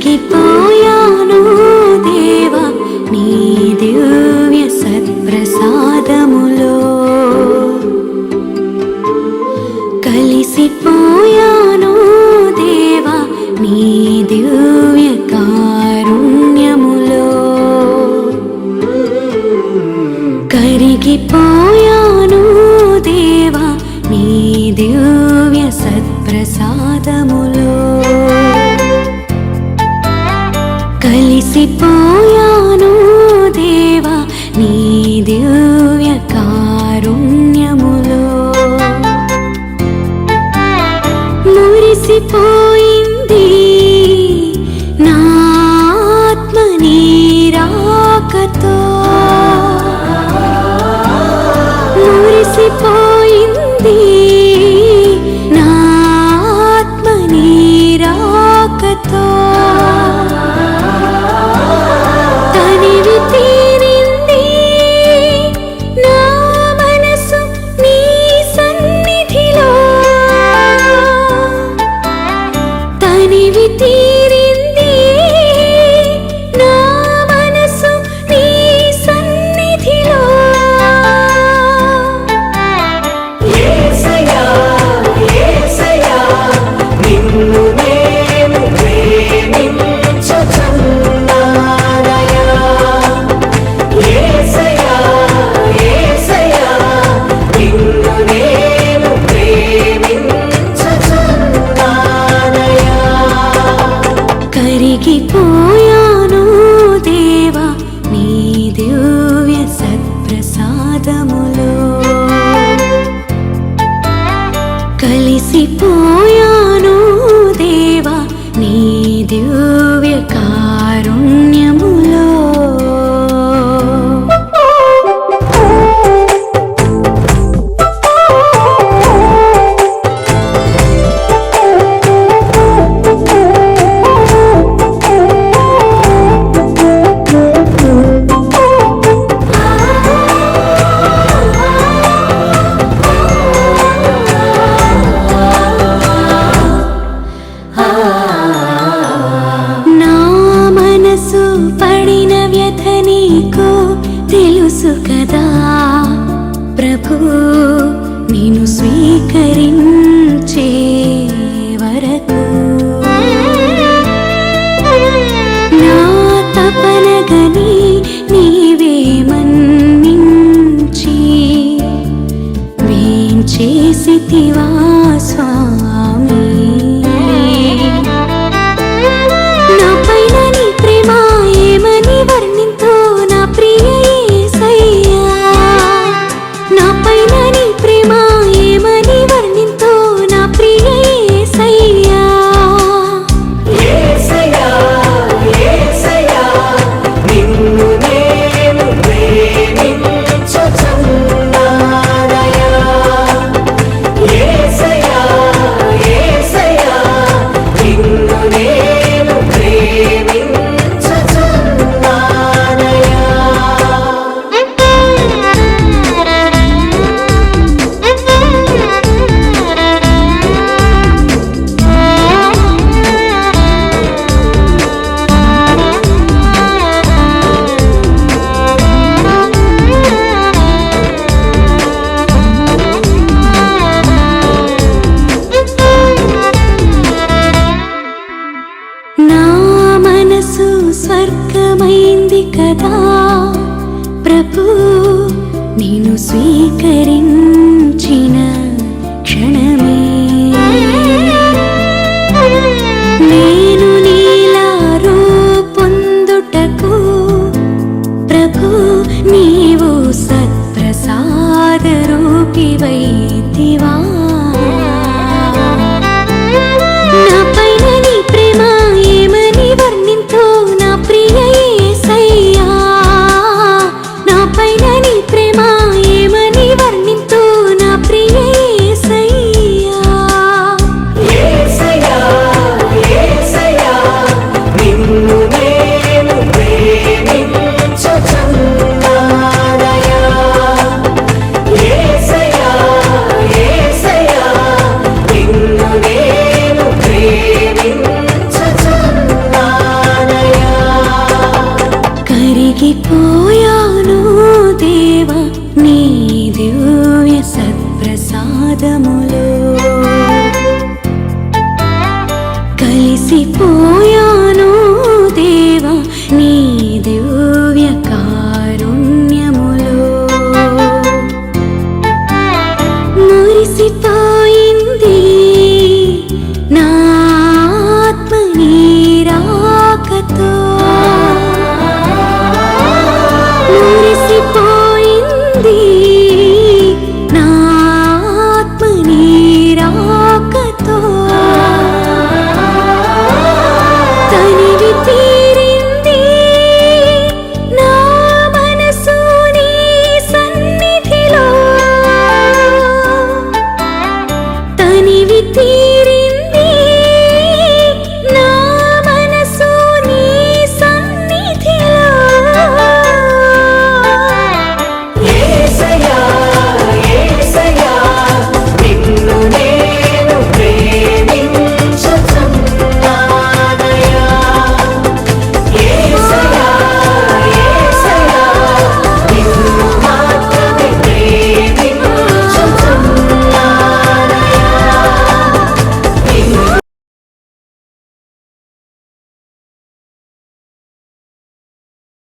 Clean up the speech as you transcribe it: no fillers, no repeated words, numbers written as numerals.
కరిగిపోయాను దేవా నీ దివ్య సత్ప్రసాదములో, కలిసిపోయాను దేవా నీ దివ్య కారుణ్యములో, కరిగిపోయాను దేవా నీ దివ్య సత్ప్రసాదములో, కలిసిపోయాను దేవా నీ దివ్య కారుణ్యములో, మురిసిపోయింది నా ఆత్మ నీ రాకతో, మురిసిపోయింది నా ఆత్మ నీ రాకతో, తనివి తీరింది నా మనసు నీ సన్నిధిలో, తనివి తీరింది నా మనసు నీ సన్నిధిలో, యేసయ్యా యేసయ్యా నిన్ను నేను ప్రేమించుచున్నానయ్యా, యేసయ్యా యేసయ్యా నిన్ను నేను ప్రేమించుచున్నానయ్యా. కరిగిపోయాను దేవా నీ దివ్య సత్ప్రసాదములో, కలిసిపోయాను దేవా నీ దివ్య కారుణ్యములో. నా మనసు పడిన వ్యథ నీకు తెలుసు కదా ప్రభు, నిన్ను స్వీకరించే వరకు నా తపన గని నీవే మన్నించి వేంచేసితివా స్వామి, నా పైన నీ ప్రేమ ఏమని వర్ణింతో నా ప్రియ యేసయ్యా, నా పైన నీ ప్రేమ ఏమని వర్ణింతో నా ప్రియ యేసయ్యా, యేసయ్యా యేసయ్యా నిన్ను నేను ప్రేమించుచున్నానయ్యా, యేసయ్యా యేసయ్యా నిన్ను నేను ప్రేమించుచున్నానయ్యా. నా మనసు స్వర్గమైంది కదా ప్రభు, నిన్ను స్వీకరించిన క్షణమే నేను నీలా రూపొందుటకు ప్రభు నీవు సత్ప్రసాద రూపివైతివా, నా పైన నీ ప్రేమ ఏమని వర్ణింతో నా ప్రియ యేసయ్యా, నా పైన నీ ప్రేమ ఏమని వర్ణింతో నా ప్రియ యేసయ్యా, యేసయ్యా యేసయ్యా నిన్ను నేను ప్రేమించుచున్నానయ్యా, యేసయ్యా కరిగిపోయాను దేవా నీ దివ్య సత్ప్రసాదములో కలిసిపో